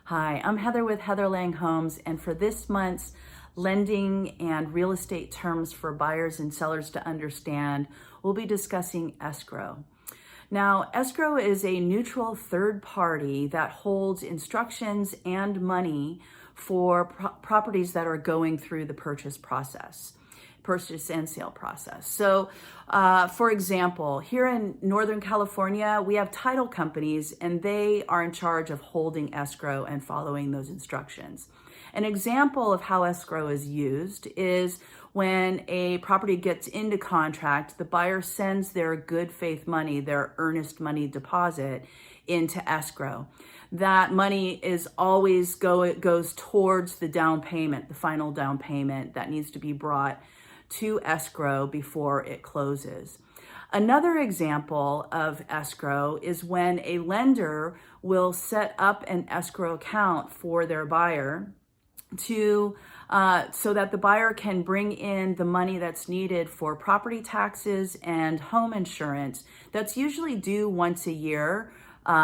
Hi, I'm Heather with Heather Lang Homes, and for this month's lending and real estate terms for buyers and sellers to understand, we'll be discussing escrow. Now, escrow is a neutral third party that holds instructions and money for properties that are going through the purchase and sale process. So, for example, here in Northern California, we have title companies and they are in charge of holding escrow and following those instructions. An example of how escrow is used is when a property gets into contract, the buyer sends their good faith money, their earnest money deposit, into escrow. That money is always goes towards the down payment, the final down payment that needs to be brought to escrow before it closes. Another example of escrow is when a lender will set up an escrow account for their buyer so that the buyer can bring in the money that's needed for property taxes and home insurance. That's usually due once a year.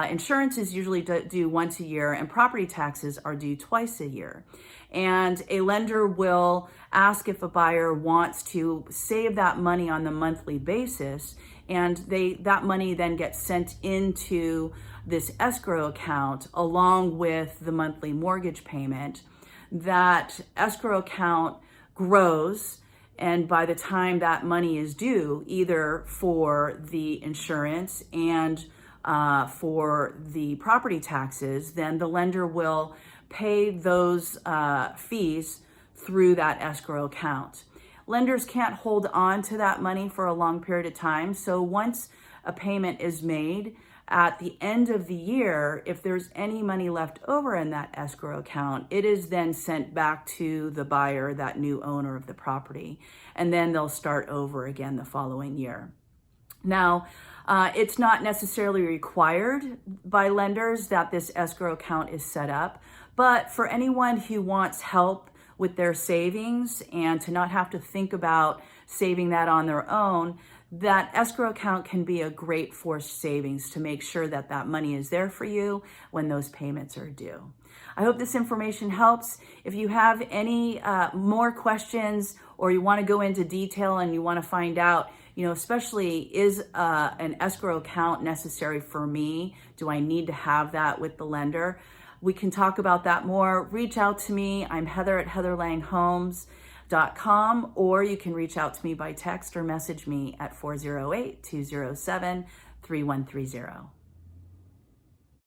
Insurance is usually due once a year, and property taxes are due twice a year. And a lender will ask if a buyer wants to save that money on the monthly basis, and that money then gets sent into this escrow account along with the monthly mortgage payment. That escrow account grows, and by the time that money is due, either for the insurance and for the property taxes, then the lender will pay those fees through that escrow account. Lenders can't hold on to that money for a long period of time. So once a payment is made, at the end of the year, if there's any money left over in that escrow account, it is then sent back to the buyer, that new owner of the property, and then they'll start over again the following year. Now, it's not necessarily required by lenders that this escrow account is set up, but for anyone who wants help with their savings and to not have to think about saving that on their own, that escrow account can be a great forced savings to make sure that that money is there for you when those payments are due. I hope this information helps. If you have any more questions or you want to go into detail and you want to find out, especially is an escrow account necessary for me? Do I need to have that with the lender? We can talk about that more. Reach out to me. I'm Heather at heatherlanghomes.com, or you can reach out to me by text or message me at 408-207-3130.